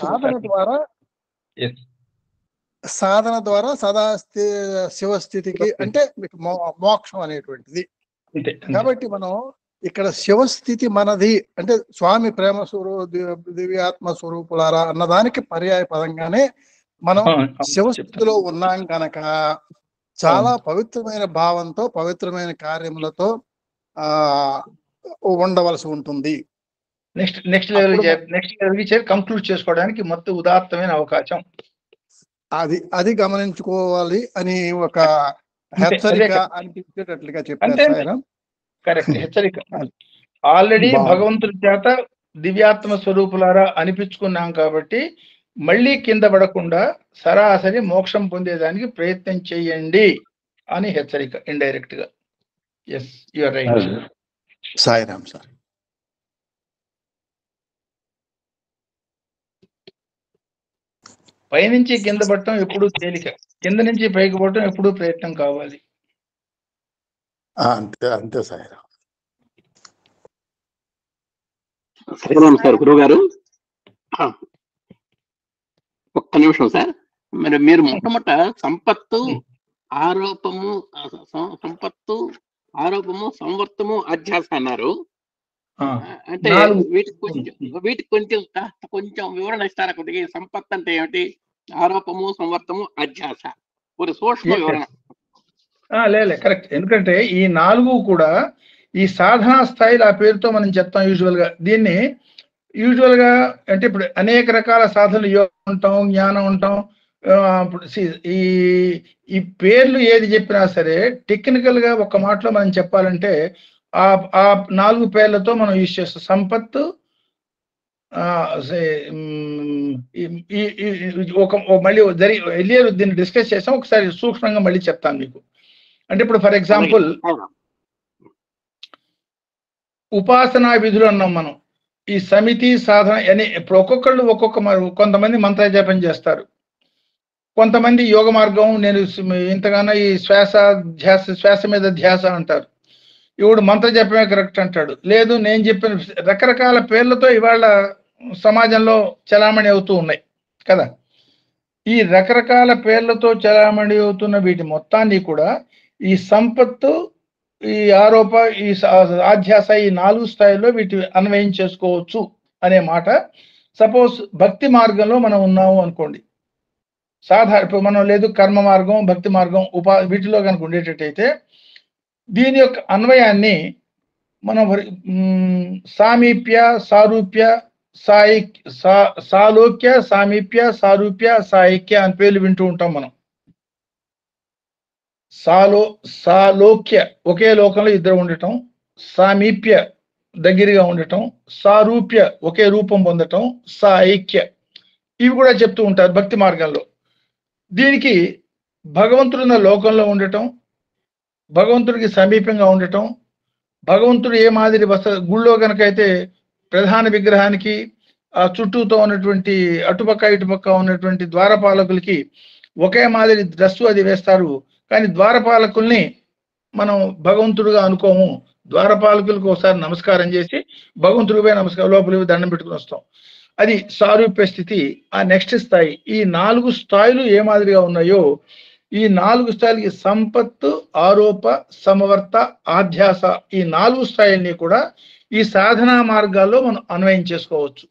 సాధన ద్వారా Yes. సాధన ద్వారా శివస్థితికి అంటే మీకు మోక్షం అనేటువంటిది. అంతే, అంతే. కాబట్టి మనం ఇక్కడ శివస్థితి మనది అంటే స్వామి ప్రేమ దివ్యాత్మ స్వరూపులారా అన్నదానికి పర్యాయ పదంగానే మనం శివస్థితిలో ఉన్నాం కనుక చాలా పవిత్రమైన భావంతో పవిత్రమైన కార్యములతో ఉండవలసి ఉంటుంది. నెక్స్ట్ లెవెల్ కంక్లూడ్ చేసుకోవడానికి మొత్తం ఉదాత్తమైన అవకాశం అది గమనించుకోవాలి అని ఒక హెచ్చరిక అనిపించేటట్లుగా చెప్పారు సాయిరాం. కరెక్ట్, హెచ్చరిక. ఆల్రెడీ భగవంతుడి చేత దివ్యాత్మ స్వరూపులారా అనిపించుకున్నాం కాబట్టి మళ్ళీ కింద పడకుండా సరాసరి మోక్షం పొందేదానికి ప్రయత్నం చేయండి అని హెచ్చరిక ఇండైరెక్ట్ గా. Yes, you are right. Sairam sir. పైనుంచి కింద పడటం ఎప్పుడు తేలిక, కింద నుంచి పైకి పడటం ఎప్పుడు ప్రయత్నం కావాలి. అంతే అంతే సాయిరాం. సాయిరాం సార్. గురువు గారు ఒక్క నిమిషం సార్. మీరు మొట్టమొదట సంపత్తు ఆరోపము సంవర్తము అధ్యాస అన్నారు. అంటే వీటికి కొంచెం వివరణ ఇస్తారా కొద్దిగా? సంపత్ అంటే ఏమిటి, ఆరోపము సంవర్తము అధ్యాస, ఒక సూక్ష్మ వివరణ. లే కరెక్ట్. ఎందుకంటే ఈ 4 కూడా ఈ సాధనా స్థాయిలో ఆ పేరుతో మనం చెప్తాం యూజువల్ గా అంటే ఇప్పుడు అనేక రకాల సాధనలు యోగం ఉంటాం, జ్ఞానం ఉంటాం. ఇప్పుడు ఈ పేర్లు ఏది చెప్పినా సరే టెక్నికల్ గా ఒక మాటలో మనం చెప్పాలంటే ఆ 4 పేర్లతో మనం యూజ్ చేస్తాం. సంపత్తు, మళ్ళీ ఎర్లియర్ దీన్ని డిస్కస్ చేసాం, ఒకసారి సూక్ష్మంగా మళ్ళీ చెప్తాను మీకు. అంటే ఇప్పుడు ఫర్ ఎగ్జాంపుల్ ఉపాసనా విధులు అన్నాం మనం. ఈ సమితి సాధన అని ఇప్పుడు కొంతమంది మంత్ర జపం చేస్తారు, కొంతమంది యోగ మార్గం నేను ఇంతగానో ఈ శ్వాస మీద ధ్యాస అంటారు, ఇవిడు మంత్ర జపమే కరెక్ట్ అంటాడు. లేదు, నేను చెప్పిన రకరకాల పేర్లతో ఇవాళ సమాజంలో చలామణి అవుతూ ఉన్నాయి కదా. ఈ రకరకాల పేర్లతో చలామణి అవుతున్న వీటి మొత్తాన్ని కూడా ఈ సంపత్తు, ఈ ఆరోప, ఈ ఆధ్యాస, ఈ 4 స్థాయిలో వీటి అన్వయం చేసుకోవచ్చు అనే మాట. సపోజ్ భక్తి మార్గంలో మనం ఉన్నాము అనుకోండి, ఇప్పుడు మనం లేదు కర్మ మార్గం, భక్తి మార్గం, వీటిలో కనుక ఉండేటట్టయితే దీని యొక్క అన్వయాన్ని మనం సామీప్య, సారూప్య, సాలోక్య, సామీప్య, సారూప్య, సాయిక్య అని పేర్లు వింటూ ఉంటాం మనం. సాలోక్య ఒకే లోకంలో ఇద్దరు ఉండటం, సామీప్య దగ్గరగా ఉండటం, సారూప్య ఒకే రూపం పొందటం, సాయిక్య ఇవి కూడా చెప్తూ ఉంటారు భక్తి మార్గంలో. దీనికి భగవంతుడున్న లోకంలో ఉండటం, భగవంతుడికి సమీపంగా ఉండటం, భగవంతుడు ఏ మాదిరి గుళ్ళో కనుకైతే ప్రధాన విగ్రహానికి ఆ చుట్టూతో ఉన్నటువంటి అటుపక్క ఇటుపక్క ఉన్నటువంటి ద్వారపాలకులకి ఒకే మాదిరి డ్రెస్సు అది వేస్తారు. కానీ ద్వారపాలకుల్ని మనం భగవంతుడుగా అనుకోము. ద్వారపాలకులకు ఒకసారి నమస్కారం చేసి భగవంతుడిపై నమస్కారం లోపలికి దండం పెట్టుకుని వస్తాం. అది సారూప్య స్థితి. ఆ నెక్స్ట్ స్థాయి. ఈ 4 స్థాయిలు ఏ మాదిరిగా ఉన్నాయో ఈ 4 స్థాయిలకి సంపత్తు, ఆరోప, సమవర్త, ఆధ్యాస ఈ 4 స్థాయిల్ని కూడా ఈ సాధనా మార్గాల్లో మనం అన్వయం చేసుకోవచ్చు.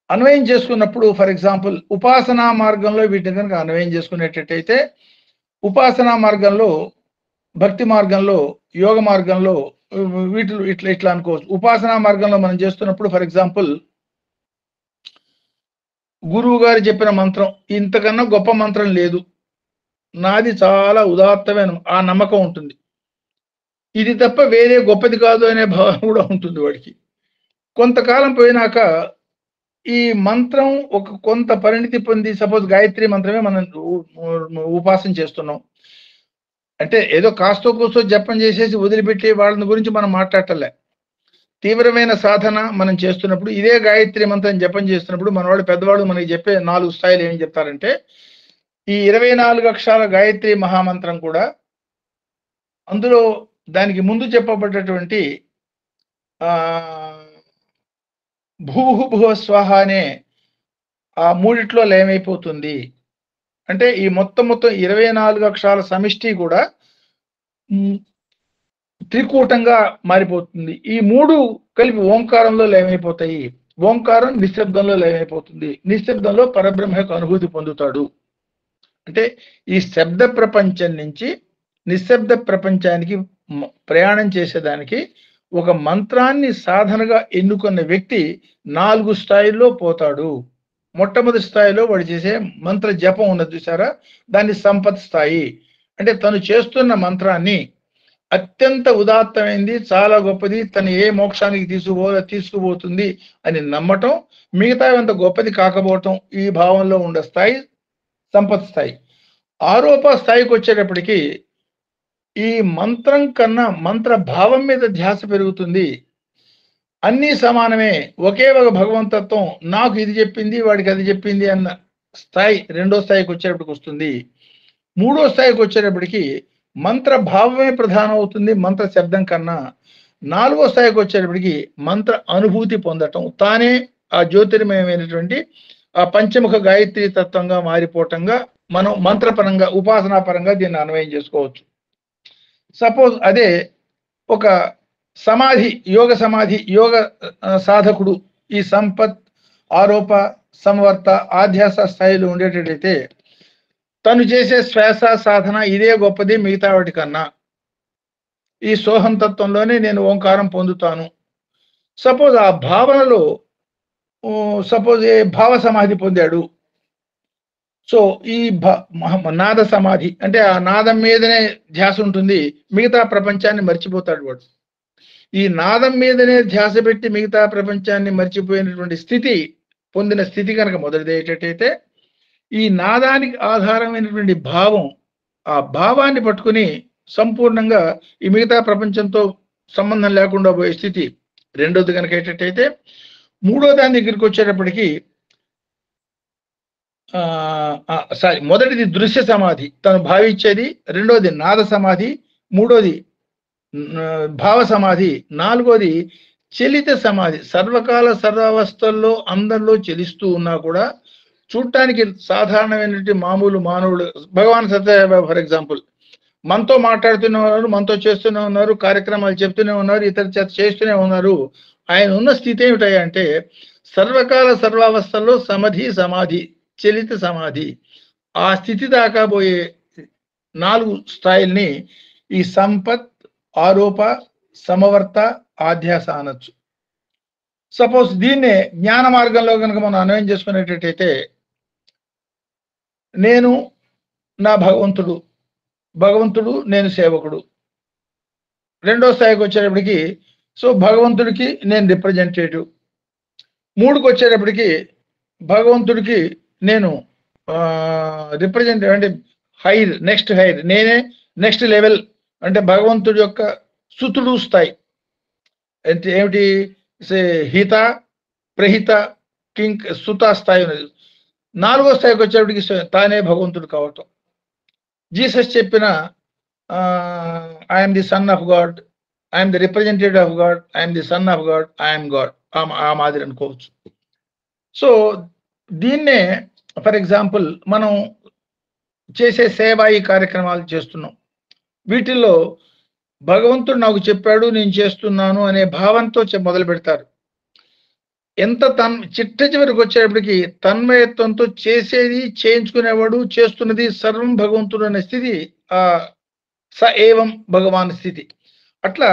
అన్వయం చేసుకున్నప్పుడు ఫర్ ఎగ్జాంపుల్ ఉపాసనా మార్గంలో వీటిని కనుక అన్వయం చేసుకునేటట్టయితే ఉపాసనా మార్గంలో, భక్తి మార్గంలో, యోగ మార్గంలో వీటిలో ఇట్లా అనుకోవచ్చు. ఉపాసనా మార్గంలో మనం చేస్తున్నప్పుడు ఫర్ ఎగ్జాంపుల్ గురువు గారు చెప్పిన మంత్రం ఇంతకన్నా గొప్ప మంత్రం లేదు, నాది చాలా ఉదాత్తమైన ఆ నమ్మకం ఉంటుంది. ఇది తప్ప వేరే గొప్పది కాదు అనే భావన కూడా ఉంటుంది వాడికి. కొంతకాలం పోయినాక ఈ మంత్రం కొంత పరిణితి పొంది, సపోజ్ గాయత్రి మంత్రమే మనం ఉపాసన చేస్తున్నాం అంటే ఏదో కాస్తో కూస్తో జపం చేసేసి వదిలిపెట్టి వాళ్ళని గురించి మనం మాట్లాడటలే. తీవ్రమైన సాధన మనం చేస్తున్నప్పుడు ఇదే గాయత్రి మంత్రం జపం చేస్తున్నప్పుడు మనవాళ్ళు పెద్దవాళ్ళు మనకి చెప్పే 4 స్థాయిలు ఏం చెప్తారంటే ఈ 24 అక్షరాల గాయత్రి మహామంత్రం కూడా అందులో దానికి ముందు చెప్పబడ్డటువంటి భూహు భువ స్వాహ అనే ఆ మూడిట్లో లయమైపోతుంది. అంటే ఈ మొత్తం 24 అక్షరాల సమిష్టి కూడా త్రికూటంగా మారిపోతుంది. ఈ 3 కలిపి ఓంకారంలో లయమైపోతాయి. ఓంకారం నిశ్శబ్దంలో లయమైపోతుంది. నిశ్శబ్దంలో పరబ్రహ్మ యొక్క అనుభూతి పొందుతాడు. అంటే ఈ శబ్ద ప్రపంచం నుంచి నిశ్శబ్ద ప్రపంచానికి ప్రయాణం చేసేదానికి ఒక మంత్రాన్ని సాధనగా ఎన్నుకున్న వ్యక్తి 4 స్థాయిల్లో పోతాడు. మొట్టమొదటి స్థాయిలో వాడు చేసే మంత్ర జపం ఉన్నది చూసారా, దాన్ని సంపత్ స్థాయి. అంటే తను చేస్తున్న మంత్రాన్ని అత్యంత ఉదాత్తమైంది, చాలా గొప్పది, తను ఏ మోక్షానికి తీసుకుపోతుంది అని నమ్మటం, మిగతా అంత గొప్పది కాకపోవటం, ఈ భావంలో ఉండే స్థాయి సంపత్ స్థాయి. ఆరోప స్థాయికి వచ్చేటప్పటికి ఈ మంత్రం కన్నా మంత్ర భావం మీద ధ్యాస పెరుగుతుంది. అన్నీ సమానమే, ఒకే ఒక భగవంతత్వం, నాకు ఇది చెప్పింది వాడికి అది చెప్పింది అన్న స్థాయి రెండో స్థాయికి వచ్చేటప్పటికి వస్తుంది. మూడో స్థాయికి వచ్చేటప్పటికి మంత్ర భావమే ప్రధానం అవుతుంది మంత్ర శబ్దం కన్నా. నాలుగో స్థాయికి వచ్చేటప్పటికి మంత్ర అనుభూతి పొందటం, తానే ఆ జ్యోతిర్మయమైనటువంటి ఆ పంచముఖ గాయత్రి తత్వంగా మారిపోవటంగా మనం మంత్రపరంగా ఉపాసనా పరంగా దీన్ని అన్వయం చేసుకోవచ్చు. సపోజ్ అదే ఒక సమాధి, యోగ సమాధి, యోగ సాధకుడు ఈ సంపత్, ఆరోప, సంవర్త, ఆధ్యాస స్థాయిలో ఉండేటట్టయితే తను చేసే శ్వాస సాధన ఇదే గొప్పది మిగతా వాటి కన్నా. ఈ సోహం తత్వంలోనే నేను ఓంకారం పొందుతాను. సపోజ్ ఆ భావనలో సపోజ్ ఏ భావ సమాధి పొందాడు. సో ఈ నాద సమాధి అంటే ఆ నాదం మీదనే ధ్యాస ఉంటుంది, మిగతా ప్రపంచాన్ని మర్చిపోతాడు వాడు. ఈ నాదం మీదనే ధ్యాస పెట్టి మిగతా ప్రపంచాన్ని మర్చిపోయినటువంటి స్థితి పొందిన స్థితి కనుక మొదటిదేటట్టయితే ఈ నాదానికి ఆధారమైనటువంటి భావం, ఆ భావాన్ని పట్టుకుని సంపూర్ణంగా ఈ మిగతా ప్రపంచంతో సంబంధం లేకుండా పోయే స్థితి రెండోది కనుక ఏంటట్టయితే, మూడో దాని దగ్గరికి వచ్చేటప్పటికి మొదటిది దృశ్య సమాధి తను భావించేది, రెండోది నాద సమాధి, మూడోది భావ సమాధి, నాలుగోది చలిత సమాధి. సర్వకాల సర్వావస్థల్లో అందరిలో చెలిస్తూ ఉన్నా కూడా చూడటానికి సాధారణమైనటువంటి మామూలు మానవుడు, భగవాన్ సత్యసాయి ఫర్ ఎగ్జాంపుల్, మనతో మాట్లాడుతూనే ఉన్నారు, మనతో చేస్తూనే ఉన్నారు, కార్యక్రమాలు చెప్తూనే ఉన్నారు, ఇతర చేత చేస్తూనే ఉన్నారు. ఆయన ఉన్న స్థితి ఏమిటాయి అంటే సర్వకాల సర్వావస్థల్లో సమాధి, చలిత సమాధి. ఆ స్థితి దాకా పోయే 4 స్థాయిల్ని ఈ సంపత్, ఆరోప, సమవర్త, ఆధ్యాస అనొచ్చు. సపోజ్ దీన్నే జ్ఞాన మార్గంలో కనుక మనం అన్వయం చేసుకునేటట్టయితే, నేను నా భగవంతుడు నేను సేవకుడు. రెండో స్థాయికి వచ్చేటప్పటికి సో భగవంతుడికి నేను రిప్రజెంటేటివ్. మూడుకి వచ్చేటప్పటికి భగవంతుడికి నేను రిప్రజెంటేటివ్ అంటే హైర్, నెక్స్ట్ హైర్, నేనే నెక్స్ట్ లెవెల్ అంటే భగవంతుడి యొక్క సుతుడు స్థాయి. అంటే ఏమిటి, హిత, ప్రహిత, కింక్, సుత స్థాయి ఉన్నది. నాలుగో స్థాయికి వచ్చేప్పటికి తానే భగవంతుడు కావటం. జీసస్ చెప్పిన I'm the son of God, I'm the representative of God, I'm the son of God, I'm God, ఆ మాదిరి అనుకోవచ్చు. సో దీన్నే ఫర్ ఎగ్జాంపుల్ మనం చేసే సేవాయి కార్యక్రమాలు చేస్తున్నాం. వీటిల్లో భగవంతుడు నాకు చెప్పాడు నేను చేస్తున్నాను అనే భావంతో మొదలు పెడతారు. ఎంత చిట్ట చివరికి వచ్చేటప్పటికి తన్మయత్వంతో చేసేది, చేయించుకునేవాడు, చేస్తున్నది సర్వం భగవంతుడు అనే స్థితి ఆ స ఏవం భగవాన్ స్థితి. అట్లా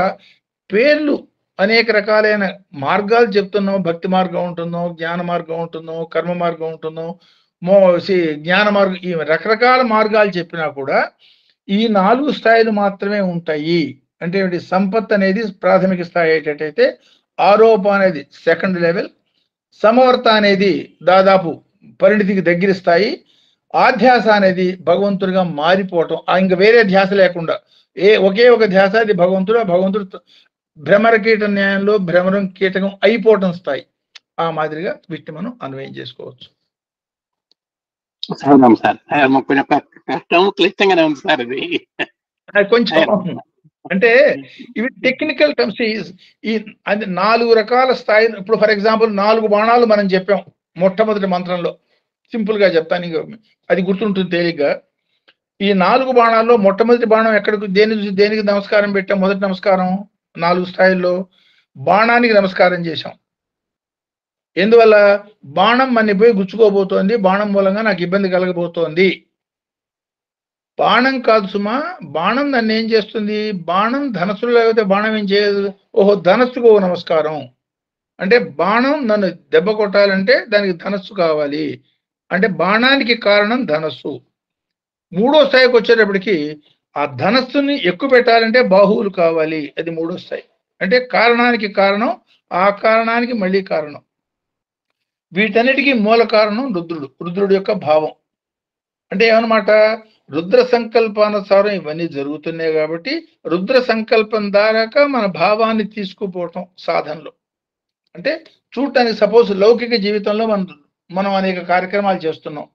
పేర్లు అనేక రకాలైన మార్గాలు చెప్తున్నాం. భక్తి మార్గం ఉంటుందో, జ్ఞాన మార్గం ఉంటుందో, కర్మ మార్గం ఉంటుందో, జ్ఞాన మార్గం, ఈ రకరకాల మార్గాలు చెప్పినా కూడా ఈ 4 స్థాయిలు మాత్రమే ఉంటాయి. అంటే సంపత్ అనేది ప్రాథమిక స్థాయి అయ్యేటట్టయితే, ఆరోప అనేది సెకండ్ లెవెల్, సమవర్త అనేది దాదాపు పరిణితికి దగ్గర స్థాయి, ఆధ్యాస అనేది భగవంతుడిగా మారిపోవటం, ఇంకా వేరే ధ్యాస లేకుండా ఒకే ఒక ధ్యాస, అది భగవంతుడు భ్రమర కీట న్యాయంలో భ్రమరం కీటకం అయిపోవటం స్థాయి. ఆ మాదిరిగా వీటిని మనం అన్వయం చేసుకోవచ్చు. సార్ కొంచెం కష్టం, క్లిష్టంగానే ఉంది సార్ ఇది కొంచెం. అంటే ఇవి టెక్నికల్ టర్మ్స్. అది 4 రకాల స్థాయి. ఇప్పుడు ఫర్ ఎగ్జాంపుల్ 4 బాణాలు మనం చెప్పాం మొట్టమొదటి మంత్రంలో. సింపుల్ గా చెప్తాను, అది గుర్తుంటుంది తేలిగ్గా. ఈ 4 బాణాల్లో మొట్టమొదటి బాణం ఎక్కడికి, దేనికి నమస్కారం పెట్టాం? మొదటి నమస్కారం 4 స్థాయిల్లో బాణానికి నమస్కారం చేశాం. ఎందువల్ల? బాణం మన్ని పోయి గుచ్చుకోబోతోంది, బాణం మూలంగా నాకు ఇబ్బంది కలగబోతోంది. బాణం కాదు సుమా, బాణం నన్ను ఏం చేస్తుంది? బాణం ధనస్సులో లేకపోతే బాణం ఏం చేయదు. ఓహో, ధనస్సుకు నమస్కారం అంటే బాణం నన్ను దెబ్బ కొట్టాలంటే దానికి ధనస్సు కావాలి, అంటే బాణానికి కారణం ధనస్సు. 3వ స్థాయికి వచ్చేటప్పటికి ఆ ధనస్సుని ఎక్కువ పెట్టాలంటే బాహువులు కావాలి, అది 3వ స్థాయి. అంటే కారణానికి కారణం, ఆ కారణానికి మళ్ళీ కారణం. వీటన్నిటికీ మూల కారణం రుద్రుడు, రుద్రుడు యొక్క భావం. అంటే ఏమన్నమాట? రుద్ర సంకల్పానుసారం ఇవన్నీ జరుగుతున్నాయి కాబట్టి రుద్ర సంకల్పం దారాక మన భావాన్ని తీసుకుపోవటం సాధనలో. అంటే చూడటానికి సపోజ్ లౌకిక జీవితంలో మనం అనేక కార్యక్రమాలు చేస్తున్నాం.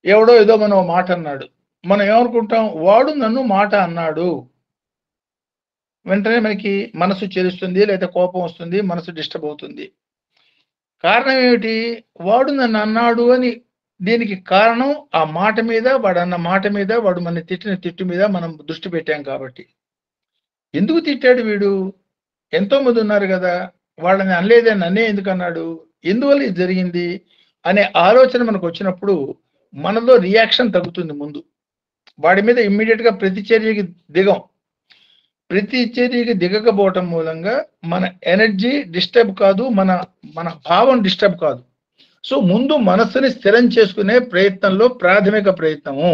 ఎవడో ఏదో మనం మాట అన్నాడు, మనం ఏమనుకుంటాం? వాడు నన్ను మాట అన్నాడు. వెంటనే మనకి మనసు చెరుస్తుంది, లేదా కోపం వస్తుంది, మనసు డిస్టర్బ్ అవుతుంది. కారణం ఏమిటి? వాడు నన్ను అన్నాడు అని. దీనికి కారణం ఆ మాట మీద, వాడు అన్న మాట మీద, వాడు మన తిట్టిన తిట్టు మీద మనం దృష్టి పెట్టాం కాబట్టి. ఎందుకు తిట్టాడు వీడు? ఎంతో మంది ఉన్నారు కదా, వాళ్ళని అనలేదే, నన్నే ఎందుకు అన్నాడు, ఎందువల్ల ఇది జరిగింది అనే ఆలోచన మనకు వచ్చినప్పుడు మనలో రియాక్షన్ తగ్గుతుంది. ముందు వాడి మీద ఇమ్మీడియట్ గా ప్రతిచర్యకి దిగం. ప్రతిచర్యకి దిగకపోవటం మూలంగా మన ఎనర్జీ డిస్టర్బ్ కాదు, మన భావం డిస్టర్బ్ కాదు. సో ముందు మనస్సుని స్థిరం చేసుకునే ప్రయత్నంలో ప్రాథమిక ప్రయత్నము.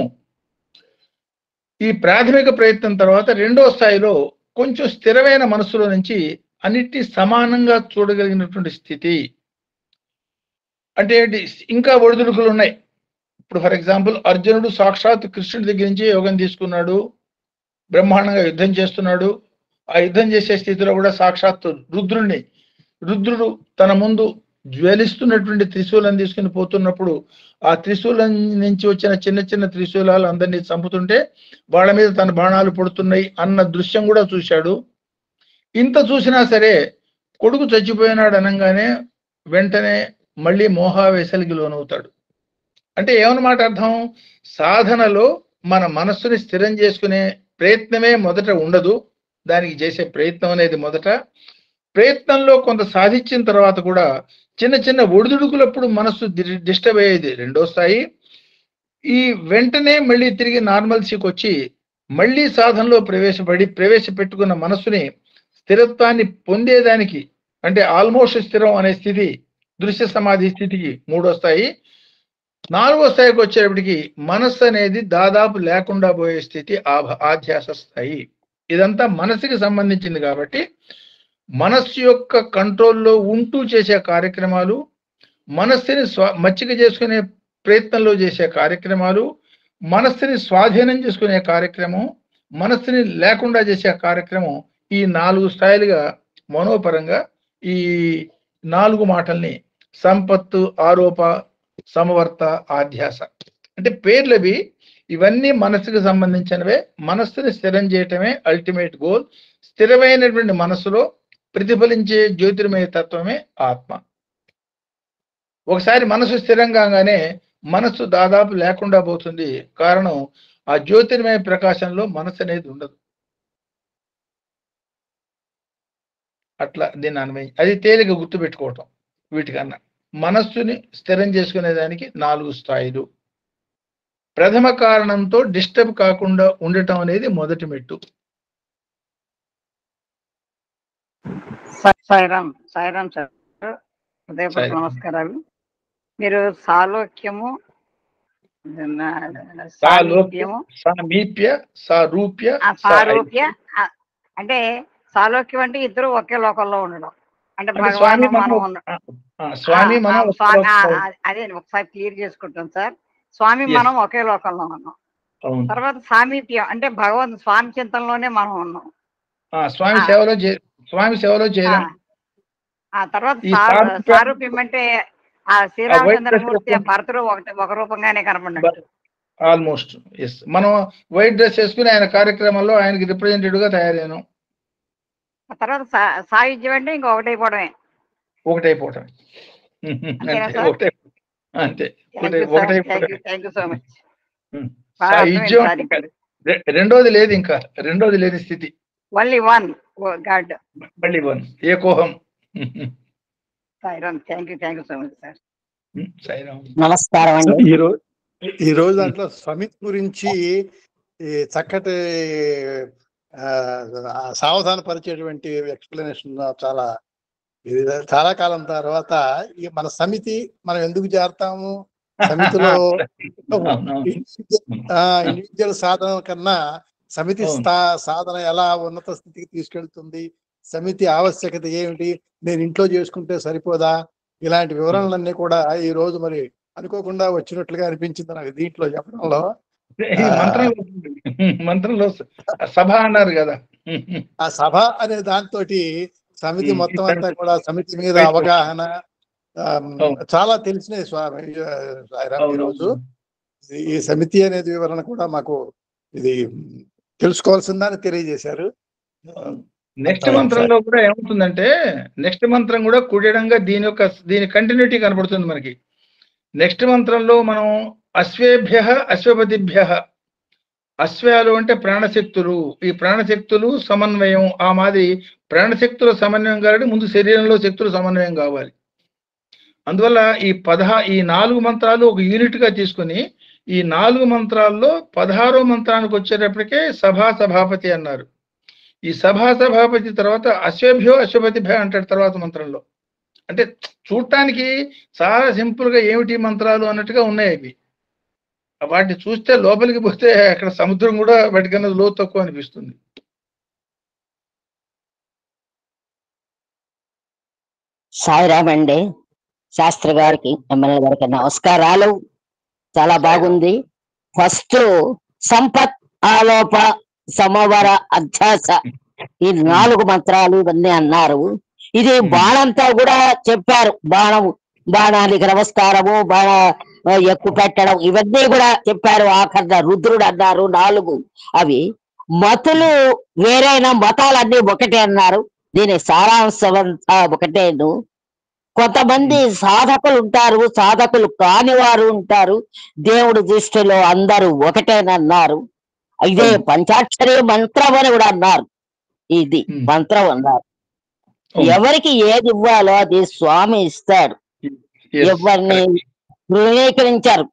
ఈ ప్రాథమిక ప్రయత్నం తర్వాత 2వ స్థాయిలో కొంచెం స్థిరమైన మనస్సులో నుంచి అన్నిటినీ సమానంగా చూడగలిగినటువంటి స్థితి. అంటే ఇంకా ఒడిదుడుకులు ఉన్నాయి. ఇప్పుడు ఫర్ ఎగ్జాంపుల్ అర్జునుడు సాక్షాత్ కృష్ణుడి దగ్గర నుంచి యోగం తీసుకున్నాడు, బ్రహ్మాండంగా యుద్ధం చేస్తున్నాడు. ఆ యుద్ధం చేసే స్థితిలో కూడా సాక్షాత్ రుద్రుడు తన ముందు జ్వలిస్తున్నటువంటి త్రిశూలం తీసుకుని పోతున్నప్పుడు ఆ త్రిశూలం నుంచి వచ్చిన చిన్న చిన్న త్రిశూలాలు అందరినీ చంపుతుంటే వాళ్ళ మీద తన బాణాలు పడుతున్నాయి అన్న దృశ్యం కూడా చూశాడు. ఇంత చూసినా సరే కొడుకు చచ్చిపోయినాడు అనగానే వెంటనే మళ్ళీ మోహావేశలకి లోనవుతాడు. అంటే ఏమన్నమాట అర్థం? సాధనలో మన మనస్సుని స్థిరం చేసుకునే ప్రయత్నమే మొదట ఉండదు, దానికి చేసే ప్రయత్నం అనేది మొదట. ప్రయత్నంలో కొంత సాధించిన తర్వాత కూడా చిన్న చిన్న ఒడిదుడుకులప్పుడు మనస్సు డిస్టర్బ్ అయ్యేది 2వ స్థాయి. ఈ వెంటనే మళ్ళీ తిరిగి నార్మల్సీకి వచ్చి మళ్ళీ సాధనలో ప్రవేశపెట్టుకున్న మనస్సుని స్థిరత్వాన్ని పొందేదానికి, అంటే ఆల్మోస్ట్ స్థిరం అనే స్థితి, దృశ్య సమాధి స్థితికి 3వ స్థాయి. 4వ స్థాయికి వచ్చేటప్పటికి మనస్సు అనేది దాదాపు లేకుండా పోయే స్థితి ఆధ్యాస స్థాయి. ఇదంతా మనసుకి సంబంధించింది కాబట్టి మనస్సు యొక్క కంట్రోల్లో ఉంటూ చేసే కార్యక్రమాలు, మనస్సుని మచ్చిక చేసుకునే ప్రయత్నంలో చేసే కార్యక్రమాలు, మనస్సుని స్వాధీనం చేసుకునే కార్యక్రమం, మనస్సుని లేకుండా చేసే కార్యక్రమం, ఈ 4 స్థాయిలుగా మనోపరంగా ఈ 4 మాటల్ని సంపత్తు, ఆరోప, సమవర్త, ఆధ్యాస అంటే పేర్లవి. ఇవన్నీ మనస్సుకు సంబంధించినవే. మనస్సుని స్థిరం చేయటమే అల్టిమేట్ గోల్. స్థిరమైనటువంటి మనస్సులో ప్రతిఫలించే జ్యోతిర్మయ తత్వమే ఆత్మ. ఒకసారి మనసు స్థిరంగానే మనస్సు దాదాపు లేకుండా పోతుంది. కారణం ఆ జ్యోతిర్మయ ప్రకాశంలో మనస్సు అనేది ఉండదు. అట్లా దీన్ని అన్వయం, అది తేలిక గుర్తుపెట్టుకోవటం. వీటికన్నా మనస్సుని స్థిరం చేసుకునేదానికి 4 స్థాయిలు. ప్రథమ కారణంతో డిస్టర్బ్ కాకుండా ఉండటం అనేది మొదటి మెట్టు. సాయిరామ్ సార్, హృదయపూర్వక నమస్కారాలు. మీరు సాలోక్యము, సామీప్య, సారూప్య, అంటే సాలోక్యం అంటే ఇద్దరు ఒకే లోకంలో ఉండడం, అంటే భగవాన్ మనం అదే ఒకసారి క్లియర్ చేసుకుంటాం సార్. స్వామి మనం ఒకే లోకంలో ఉన్నాం. తర్వాత సామీప్యం అంటే భగవంతు స్వామి చింతనలోనే మనం ఉన్నాం, స్వామి సేవలో చేయడం. ఆ తర్వాత సారూప్యం అంటే ఆ శ్రీరామచంద్రమూర్తి భరతుడు ఒక రూపంగానే కనపడ్డాడు. Almost yes. మనం వైట్ డ్రెస్ వేసుకుని ఆయన కార్యక్రమంలో ఆయనకి రిప్రజెంటేటివ్ గా తయారైనాం. తర్వాత సాయుధ్యం అంటే ఇంకా ఒకటైపోవడమే. అంతే. Thank you so much. సాయుధ్యం రెండోది లేదు, ఇంకా రెండోది లేని స్థితి. ఓన్లీ వన్ గాడ్, మళ్ళీ వన్ ఏకోహం. Sairam. Thank you so much sir. Sairam. నమస్కారం అండి. ఈ రోజు దాంట్లో సమితి గురించి చక్కటి సావధాన పరిచేటువంటి ఎక్స్ప్లెనేషన్ చాలా కాలం తర్వాత మన సమితి మనం ఎందుకు చేరతాము, సమితిలో ఇండివిజువల్ సాధన కన్నా సమితి సాధన ఎలా ఉన్నత స్థితికి తీసుకెళ్తుంది, సమితి ఆవశ్యకత ఏమిటి, నేను ఇంట్లో చేసుకుంటే సరిపోదా, ఇలాంటి వివరణలన్నీ కూడా ఈ రోజు మరి అనుకోకుండా వచ్చినట్లుగా అనిపించింది నాకు దీంట్లో చెప్పడంలో. మంత్రంలో సభ అన్నారు కదా, ఆ సభ అనే దాంతో సమితి మొత్తం అంతా కూడా సమితి మీద అవగాహన చాలా తెలిసినాయి స్వామి సాయిరామ్. ఈరోజు ఈ సమితి అనేది వివరణ కూడా మాకు ఇది తెలుసుకోవాల్సిందని తెలియజేశారు. నెక్స్ట్ మంత్రంలో కూడా ఏమవుతుందంటే, నెక్స్ట్ మంత్రం కూడా కుడిడంగా దీని కంటిన్యూటీ కనబడుతుంది మనకి. నెక్స్ట్ మంత్రంలో మనం అశ్వేభ్య అశ్వపతిభ్య, అశ్వాలు అంటే ప్రాణశక్తులు, ఈ ప్రాణశక్తులు సమన్వయం, ఆ మాదిరి ప్రాణశక్తుల సమన్వయం కాబట్టి ముందు శరీరంలో శక్తులు సమన్వయం కావాలి. అందువల్ల ఈ 4 మంత్రాలు ఒక యూనిట్ గా తీసుకుని ఈ 4 మంత్రాల్లో 16వ మంత్రానికి వచ్చేటప్పటికే సభాపతి అన్నారు. ఈ సభాపతి తర్వాత అశ్వభ్యో అశ్వపతిభ్య అంటాడు తర్వాత మంత్రంలో. అంటే చూడటానికి చాలా సింపుల్ గా ఏమిటి మంత్రాలు అన్నట్టుగా ఉన్నాయి అవి. వాటిని చూస్తే లోపలికి పోతే అక్కడ సముద్రం కూడా వాటికన్నా లోతు తక్కువ అనిపిస్తుంది. సాయిరామ్ అండి. శాస్త్రి గారికి, ఎమ్మెల్యే గారికి నమస్కారాలు. చాలా బాగుంది. ఫస్ట్ సంపత్, ఆలోప, సమవర, అధ్యాస, ఈ 4 మంత్రాలు ఇవన్నీ అన్నారు. ఇది బాణంతో కూడా చెప్పారు. బాణానికి నమస్కారము, బాణ ఎక్కువ పెట్టడం, ఇవన్నీ కూడా చెప్పారు. ఆఖరణ రుద్రుడు అన్నారు 4. అవి మతులు వేరైన మతాలన్నీ ఒకటే అన్నారు. దీని సారాంశం అంతా ఒకటేను. కొంతమంది సాధకులు ఉంటారు, సాధకులు కాని వారు ఉంటారు. దేవుడి దృష్టిలో అందరూ ఒకటేనన్నారు. ఇదే పంచాక్షరి మంత్రం అని కూడా అన్నారు. ఇది మంత్రం అన్నారు. ఎవరికి ఏది ఇవ్వాలో అది స్వామి ఇస్తాడు. ఎవరిని ధృవీకరించారు.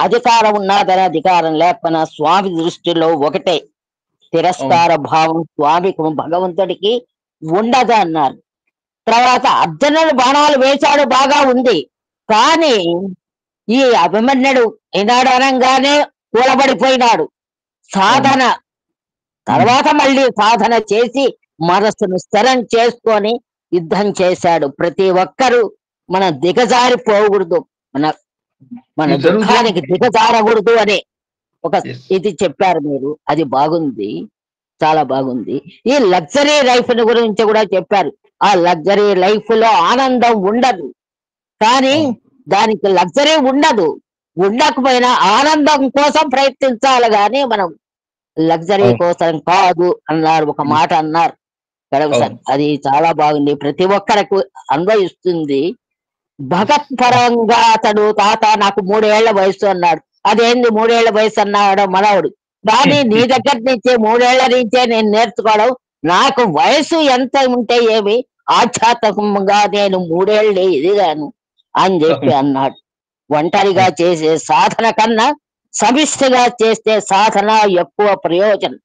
అధికారం ఉన్నదని అధికారం లేకపోయినా స్వామి దృష్టిలో ఒకటే. తిరస్కార భావం స్వామికి భగవంతుడికి ఉండదు అన్నారు. తర్వాత అర్జునుడు బాణాలు వేశాడు, బాగా ఉంది. కానీ ఈ అభిమన్యుడు ఈనాడు అనగానే కూలబడిపోయినాడు. సాధన తర్వాత మళ్ళీ సాధన చేసి మనస్సును స్థిరం చేసుకొని యుద్ధం చేశాడు. ప్రతి ఒక్కరూ మనం దిగజారిపోకూడదు, మన దుఃఖానికి దిగజారకూడదు అనే ఒక ఇది చెప్పారు మీరు. అది బాగుంది, చాలా బాగుంది. ఈ లగ్జరీ లైఫ్ గురించి కూడా చెప్పారు. ఆ లగ్జరీ లైఫ్ లో ఆనందం ఉండదు, కానీ దానికి లగ్జరీ ఉండకపోయినా ఆనందం కోసం ప్రయత్నించాలి, కానీ మనం లగ్జరీ కోసం కాదు అన్నారు. ఒక మాట అన్నారు. అది చాలా బాగుంది, ప్రతి ఒక్కరికి అన్వయిస్తుంది. భగత్ పరంగా అతడు తాత నాకు 3 ఏళ్ల వయసు అన్నాడు. అదేంది 3 ఏళ్ల వయసు అన్నాడు మనవుడు. కానీ నీ దగ్గర నుంచే 3 ఏళ్ల నుంచే నేను నేర్చుకోవడం, నాకు వయసు ఎంత ఉంటే ఏమి, ఆధ్యాత్మికంగా నేను 3 ఏళ్ళే ఎదిగాను అని చెప్పి అన్నాడు. ఒంటరిగా చేసే సాధన కన్నా సమిష్టిగా చేస్తే సాధన ఎక్కువ ప్రయోజనం.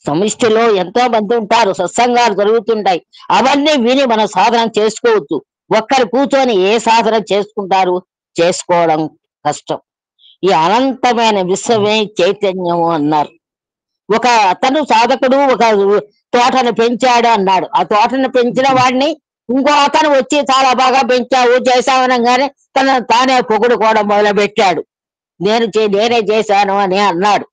సమిష్టిలో ఎంతో మంది ఉంటారు, సత్సంగాలు జరుగుతుంటాయి, అవన్నీ విని మనం సాధన చేసుకోవచ్చు. ఒక్కరు కూర్చొని ఏ సాధన చేసుకుంటారు? చేసుకోవడం కష్టం. ఈ అనంతమైన విశ్వమే చైతన్యము అన్నారు. ఒక అతను సాధకుడు ఒక తోటను పెంచాడు అన్నాడు. ఆ తోటను పెంచిన వాడిని ఇంకో అతను వచ్చి చాలా బాగా పెంచావు చేశామనగానే తానే పొగుడుకోవడం మొదలు పెట్టాడు. నేనే చేశాను అని అన్నాడు.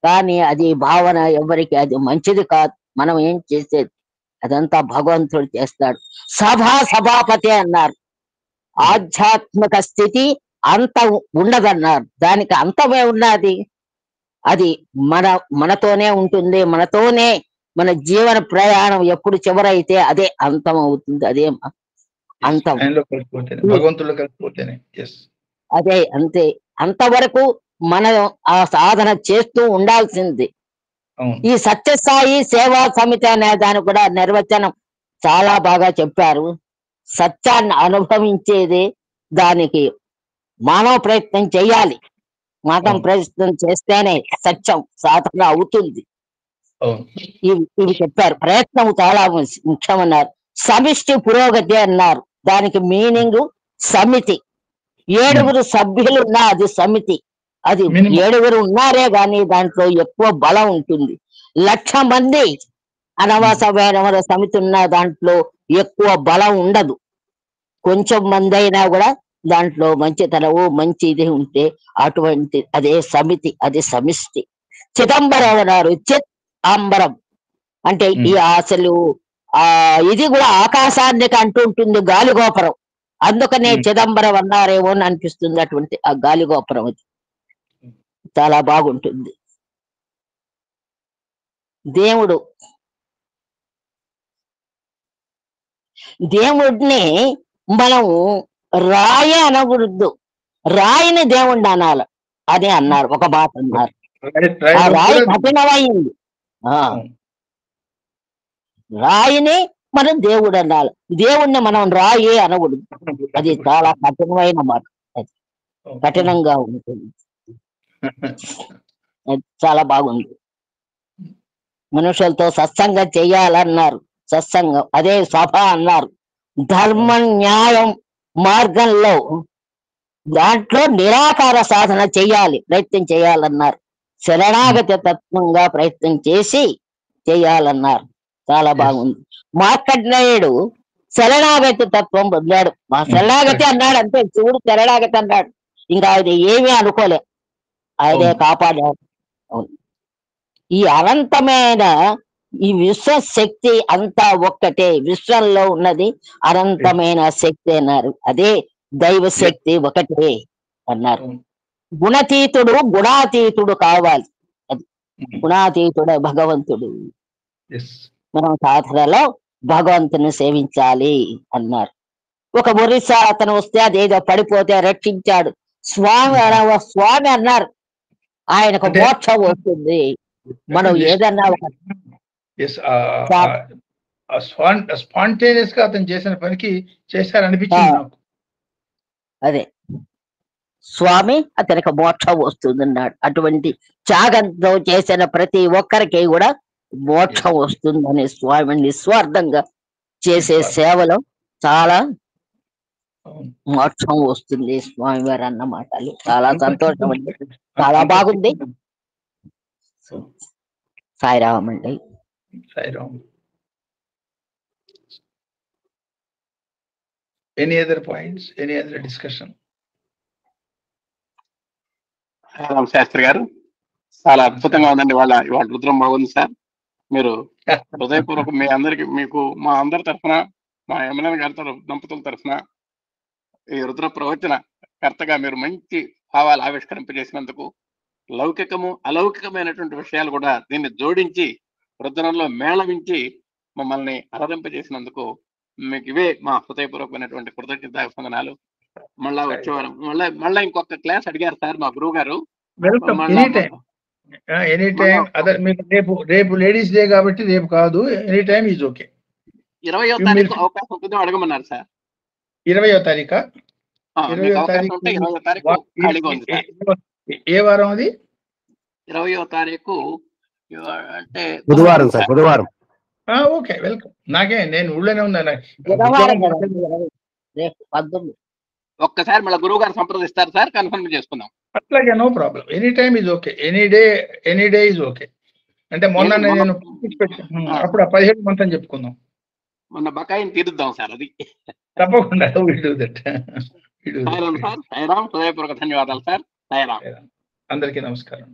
కానీ అది భావన ఎవరికి అది మంచిది కాదు. మనం ఏం చేసేది? అదంతా భగవంతుడు చేస్తాడు. సభాపతి అన్నారు. ఆధ్యాత్మిక స్థితి అంతం ఉండదన్నారు. దానికి అంతమే ఉన్నది. అది మనతోనే ఉంటుంది. మన జీవన ప్రయాణం ఎప్పుడు చివరైతే అదే అంతం అవుతుంది. అదే అంతం. ఆయనలో కలిసిపోతేనే, భగవంతుడిలో కలిసిపోతేనే. అదే అంతే. అంతవరకు మనం ఆ సాధన చేస్తూ ఉండాల్సింది. ఈ సత్యసాయి సేవా సమితి అనే దాని కూడా నిర్వచనం చాలా బాగా చెప్పారు. సత్యాన్ని అనుభవించేది దానికి మానవ ప్రయత్నం చేయాలి. మానవ ప్రయత్నం చేస్తేనే సత్యం సాధన అవుతుంది. ఇవి చెప్పారు. ప్రయత్నం చాలా ముఖ్యమన్నారు. సమిష్టి పురోగతి అన్నారు. దానికి మీనింగ్ సమితి. 7 సభ్యులు ఉన్నా అది సమితి. అది 7 ఉన్నారే గాని దాంట్లో ఎక్కువ బలం ఉంటుంది. 1,00,000 మంది అనవాస వేరవర సమితి ఉన్న దాంట్లో ఎక్కువ బలం ఉండదు. కొంచెం మంది అయినా కూడా దాంట్లో మంచితనము మంచి ఇది ఉంటే అటువంటి అదే సమితి, అది సమిష్టి. చిదంబరం అన్నారు. చిత్ అంబరం అంటే ఈ అసలు ఇది కూడా ఆకాశానికి అంటుంటుంది గాలిగోపురం. అందుకనే చిదంబరం అన్నారేమో అని అనిపిస్తుంది. అటువంటి ఆ గాలిగోపురం అది చాలా బాగుంటుంది. దేవుడిని మనం రాయి అనకూడదు, రాయిని దేవుణ్ణి అనాలి అని అన్నారు. ఒక మాట అన్నారు. ఆ రాయి కఠినమైంది. రాయిని మనం దేవుడు అనాలి. దేవుణ్ణి మనం రాయి అనకూడదు. అది చాలా కఠినమైన మాట. కఠినంగా ఉంటుంది. చాలా బాగుంది. మనుషులతో సత్సంగం చెయ్యాలన్నారు. సత్సంగం అదే సభ అన్నారు. ధర్మం న్యాయం మార్గంలో దాంట్లో నిరాకార సాధన చెయ్యాలి, ప్రయత్నం చేయాలన్నారు. శరణాగతి తత్వంగా ప్రయత్నం చేసి చేయాలన్నారు. చాలా బాగుంది. మార్కండేయుడు శరణాగతి తత్వం పొందాడు. మా శరణాగతి అన్నాడు అంతే. శివుడు శరణాగతి అన్నాడు. ఇంకా ఆయన ఏమీ అనుకోలే, ఆయనే కాపాడాడు. ఈ అనంతమైన ఈ విశ్వశక్తి అంతా ఒక్కటే. విశ్వంలో ఉన్నది అనంతమైన శక్తి అన్నారు. అదే దైవ శక్తి ఒకటే అన్నారు. గుణాతీతుడు గుణాతీతుడు కావాలి. అది గుణాతీతుడు భగవంతుడు. మనం సాధనలో భగవంతుని సేవించాలి అన్నారు. ఒక ఒరిస్సా అతను వస్తే అదేదో పడిపోతే రక్షించాడు. స్వామి అన్నారు. ఆయనకు మోక్షం వస్తుంది. మనం ఏదన్నా స్పాంటేనియస్ గా అతను చేసిన పనికి చేశారనిపించింది నాకు. అదే స్వామి అతనికి మోక్షం వస్తుంది అన్నాడు. అటువంటి త్యాగంతో చేసిన ప్రతి ఒక్కరికి కూడా మోక్షం వస్తుందని స్వామి నిస్వార్థంగా చేసే సేవలో చాలా మోక్షం వస్తుంది స్వామి వారు అన్న మాటలు చాలా సంతోషం అండి. చాలా బాగుంది. సాయిరామ్ అండి. Sairam. Any other points, any other discussion? Shastri గారు చాలా అద్భుతంగా ఉందండి. ఇవాళ రుద్రం బాగుంది సార్. మీరు హృదయపూర్వకం మీ అందరికి, మీకు మా అందరి తరఫున, మా ఎమ్మెల్యే గారి దంపతుల తరఫున ఈ రుద్ర ప్రవచన కర్తగా మీరు మంచి భావాలు ఆవిష్కరింపజేసినందుకు, లౌకికము అలౌకికమైనటువంటి విషయాలు కూడా దీన్ని జోడించి రుద్రంలో మేళవించి మమ్మల్ని అలరింపజేసినందుకు మీకు ఇవే మా హృదయపూర్వకమైనటువంటి కృతజ్ఞతాభివందనాలు. మళ్ళా వచ్చేవారం మళ్ళా ఇంకొక క్లాస్ అడిగారు సార్ మా గురువు గారు. ఎనీ టైం అదర్ మీకు రేపు లేడీస్ డే కాబట్టి రేపు కాదు, ఎనీ టైం ఈజ్ ఓకే. 20వ తారీఖు అవకాశం ఉంటుందో అడగమన్నారు సార్. 20వ తారీఖా? 20వ తారీఖు ఖాళీగా ఉంది సార్. ఏ వారం అది? 20వ తారీఖు అంటే బుధవారం సార్. బుధవారం. Okay, welcome. నేను ఊళ్ళోనే ఉన్నాను. ఒక్కసారి మళ్ళీ గురువు గారు సంప్రదిస్తారు సార్, కన్ఫర్మ్ చేసుకుందాం. అట్లాగే, no problem. Any time is okay. Any day is okay. అంటే మొన్న నేను అప్పుడు 17 మంత్ చెప్పుకుందాం. మొన్న బకాయిని తీరుద్దాం సార్. అది తప్పకుండా. సార్ సాయిరామ్, హృదయపూర్వక ధన్యవాదాలు సార్. సాయిరామ్. అందరికీ నమస్కారం.